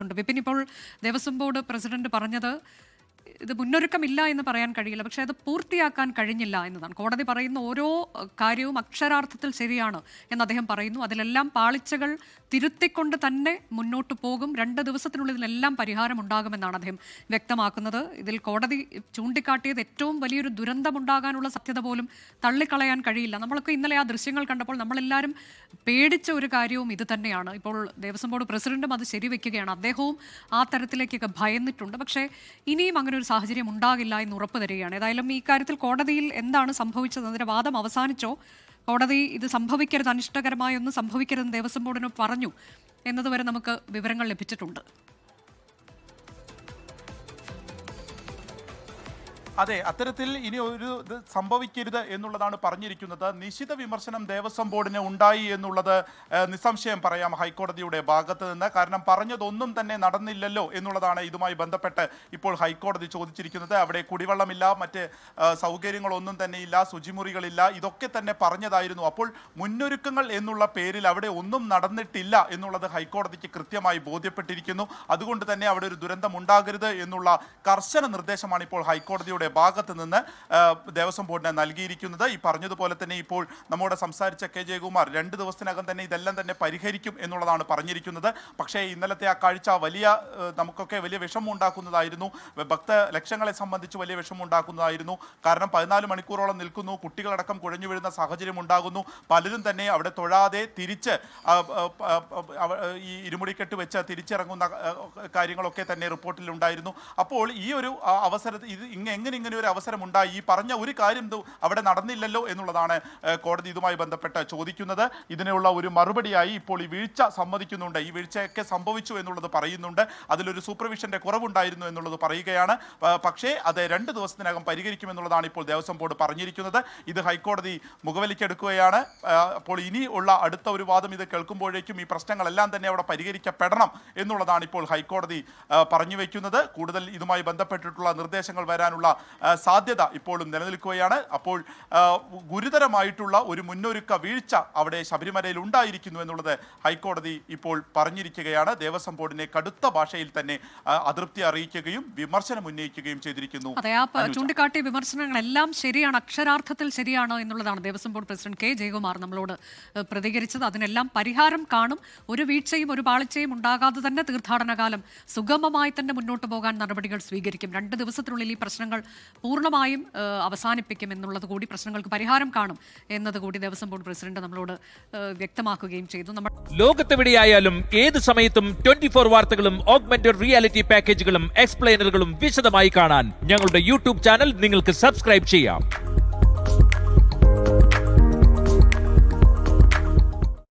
ചേരുന്നുണ്ട്. വിപിൻ, ഇപ്പോൾ Devaswom board president പറഞ്ഞത് ഇത് മുന്നൊരുക്കമില്ല എന്ന് പറയാൻ കഴിയില്ല, പക്ഷേ അത് പൂർത്തിയാക്കാൻ കഴിഞ്ഞില്ല എന്നതാണ്. കോടതി പറയുന്ന ഓരോ കാര്യവും അക്ഷരാർത്ഥത്തിൽ ശരിയാണ് എന്ന് അദ്ദേഹം പറയുന്നു. അതിലെല്ലാം പാളിച്ചകൾ തിരുത്തിക്കൊണ്ട് തന്നെ മുന്നോട്ട് പോകും. 2 ദിവസത്തിനുള്ളിൽ ഇതിലെല്ലാം പരിഹാരം ഉണ്ടാകുമെന്നാണ് അദ്ദേഹം വ്യക്തമാക്കുന്നത്. ഇതിൽ കോടതി ചൂണ്ടിക്കാട്ടിയത് ഏറ്റവും വലിയൊരു ദുരന്തമുണ്ടാകാനുള്ള സാധ്യത പോലും തള്ളിക്കളയാൻ കഴിയില്ല. നമ്മളൊക്കെ ഇന്നലെ ആ ദൃശ്യങ്ങൾ കണ്ടപ്പോൾ നമ്മളെല്ലാവരും പേടിച്ച ഒരു കാര്യവും ഇത് തന്നെയാണ്. ഇപ്പോൾ ദേവസ്വം ബോർഡ് പ്രസിഡന്റും അത് ശരിവെക്കുകയാണ്. അദ്ദേഹവും ആ തരത്തിലേക്കൊക്കെ ഭയന്നിട്ടുണ്ട്. പക്ഷേ ഇനിയും അങ്ങനെ ഒരു സാഹചര്യം ഉണ്ടാകില്ല എന്ന് ഉറപ്പ് തരികയാണ്. ഏതായാലും ഈ കാര്യത്തിൽ കോടതിയിൽ എന്താണ് സംഭവിച്ചത്? അതിന്റെ വാദം അവസാനിച്ചോ? കോടതി ഇത് സംഭവിക്കരുത്, അനിഷ്ടകരമായ ഒന്നും സംഭവിക്കരുതെന്ന് ദേവസ്വം ബോർഡിന് പറഞ്ഞു എന്നതുവരെ നമുക്ക് വിവരങ്ങൾ ലഭിച്ചിട്ടുണ്ട്. അതെ, അത്തരത്തിൽ ഇനി ഒരു ഇത് സംഭവിക്കരുത് എന്നുള്ളതാണ് പറഞ്ഞിരിക്കുന്നത്. നിശിത വിമർശനം ദേവസ്വം ബോർഡിന് ഉണ്ടായി എന്നുള്ളത് നിസ്സംശയം പറയാം ഹൈക്കോടതിയുടെ ഭാഗത്ത് നിന്ന്. കാരണം പറഞ്ഞതൊന്നും തന്നെ നടന്നില്ലല്ലോ എന്നുള്ളതാണ് ഇതുമായി ബന്ധപ്പെട്ട് ഇപ്പോൾ ഹൈക്കോടതി ചോദിച്ചിരിക്കുന്നത്. അവിടെ കുടിവെള്ളമില്ല, മറ്റ് സൗകര്യങ്ങളൊന്നും തന്നെ ഇല്ല, ശുചിമുറികളില്ല, ഇതൊക്കെ തന്നെ പറഞ്ഞതായിരുന്നു. അപ്പോൾ മുന്നൊരുക്കങ്ങൾ എന്നുള്ള പേരിൽ അവിടെ ഒന്നും നടന്നിട്ടില്ല എന്നുള്ളത് ഹൈക്കോടതിക്ക് കൃത്യമായി ബോധ്യപ്പെട്ടിരിക്കുന്നു. അതുകൊണ്ട് തന്നെ അവിടെ ഒരു ദുരന്തം ഉണ്ടാകരുത് എന്നുള്ള കർശന നിർദ്ദേശമാണ് ഇപ്പോൾ ഹൈക്കോടതിയുടെ ഭാഗത്ത് നിന്ന് ദേവസ്വം ബോർഡിന് നൽകിയിരിക്കുന്നത്. ഈ പറഞ്ഞതുപോലെ തന്നെ ഇപ്പോൾ നമ്മോട് സംസാരിച്ച കെ ജയകുമാർ 2 ദിവസത്തിനകം തന്നെ ഇതെല്ലാം തന്നെ പരിഹരിക്കും എന്നുള്ളതാണ് പറഞ്ഞിരിക്കുന്നത്. പക്ഷേ ഇന്നലത്തെ ആ കാഴ്ച നമുക്കൊക്കെ വലിയ വിഷമമുണ്ടാക്കുന്നതായിരുന്നു. ലക്ഷങ്ങളെ സംബന്ധിച്ച് വലിയ വിഷമമുണ്ടാക്കുന്നതായിരുന്നു. കാരണം 14 മണിക്കൂറോളം നിൽക്കുന്നു, കുട്ടികളടക്കം കുഴഞ്ഞു വീഴുന്ന സാഹചര്യം ഉണ്ടാകുന്നു. പലരും തന്നെ അവിടെ തൊഴാതെ തിരിച്ച് ഈ ഇരുമുടിക്കെട്ട് വെച്ച് തിരിച്ചിറങ്ങുന്ന കാര്യങ്ങളൊക്കെ തന്നെ റിപ്പോർട്ടിൽ ഉണ്ടായിരുന്നു. അപ്പോൾ ഈ ഒരു അവസരത്തിൽ എങ്ങനെ ഇങ്ങനെ ഒരു അവസരം ഉണ്ടായി? ഈ പറഞ്ഞ ഒരു കാര്യം അവിടെ നടന്നില്ലല്ലോ എന്നുള്ളതാണ് കോടതി ഇതുമായി ബന്ധപ്പെട്ട് ചോദിക്കുന്നത്. ഇതിനുള്ള ഒരു മറുപടിയായി ഇപ്പോൾ ഈ വീഴ്ച സമ്മതിക്കുന്നുണ്ട്. ഈ വീഴ്ചയൊക്കെ സംഭവിച്ചു എന്നുള്ളത് പറയുന്നുണ്ട്. അതിലൊരു സൂപ്പർവിഷന്റെ കുറവുണ്ടായിരുന്നു എന്നുള്ളത് പറയുകയാണ്. പക്ഷേ അത് 2 ദിവസത്തിനകം പരിഹരിക്കുമെന്നുള്ളതാണ് ഇപ്പോൾ ദേവസ്വം ബോർഡ് പറഞ്ഞിരിക്കുന്നത്. ഇത് ഹൈക്കോടതി മുഖവിലക്കെടുക്കുകയാണ്. അപ്പോൾ ഇനി ഉള്ള അടുത്ത ഒരു വാദം ഇത് കേൾക്കുമ്പോഴേക്കും ഈ പ്രശ്നങ്ങളെല്ലാം തന്നെ അവിടെ പരിഹരിക്കപ്പെടണം എന്നുള്ളതാണ് ഇപ്പോൾ ഹൈക്കോടതി പറഞ്ഞു വയ്ക്കുന്നത്. കൂടുതൽ ഇതുമായി ബന്ധപ്പെട്ടിട്ടുള്ള നിർദ്ദേശങ്ങൾ വരാനുള്ള സാധ്യത ഇപ്പോഴും നിലനിൽക്കുകയാണ്. അപ്പോൾ ഗുരുതരമായിട്ടുള്ള ഒരു മുന്നൊരുക്ക വീഴ്ച അവിടെ ശബരിമലയിൽ ഉണ്ടായിരിക്കുന്നു എന്നുള്ളത് ഹൈക്കോടതി ഇപ്പോൾ പറഞ്ഞിരിക്കുകയാണ്. ദേവസ്വം ബോർഡിനെ കടുത്ത ഭാഷയിൽ തന്നെ അതൃപ്തി അറിയിക്കുകയും വിമർശനം ഉന്നയിക്കുകയും ചെയ്തിരിക്കുന്നു. അതെ, ആ ചൂണ്ടിക്കാട്ടിയ വിമർശനങ്ങളെല്ലാം ശരിയാണ്, അക്ഷരാർത്ഥത്തിൽ ശരിയാണ് എന്നുള്ളതാണ് Devaswom board president K Jayakumar നമ്മളോട് പ്രതികരിച്ചത്. അതിനെല്ലാം പരിഹാരം കാണും. ഒരു വീഴ്ചയും ഒരു പാളിച്ചയും ഉണ്ടാകാതെ തന്നെ തീർത്ഥാടന കാലം സുഗമമായി തന്നെ മുന്നോട്ട് പോകാൻ നടപടികൾ സ്വീകരിക്കും. 2 ദിവസത്തിനുള്ളിൽ ഈ പ്രശ്നങ്ങൾ പൂർണ്ണമായും അവസാനിപ്പിക്കും എന്നുള്ളത് കൂടി, പ്രശ്നങ്ങൾക്ക് പരിഹാരം കാണും എന്നതുകൂടി ദേവസ്വം ബോർഡ് പ്രസിഡന്റ് നമ്മളോട് വ്യക്തമാക്കുകയും ചെയ്തു. ലോകത്തെവിടെയായാലും ഏത് സമയത്തും 24 വാർത്തകളും ഓഗ്മെന്റഡ് റിയാലിറ്റി പാക്കേജുകളും എക്സ്പ്ലെയിനറുകളും വിശദമായി കാണാൻ ഞങ്ങളുടെ യൂട്യൂബ് ചാനൽ നിങ്ങൾക്ക് സബ്സ്ക്രൈബ് ചെയ്യാം.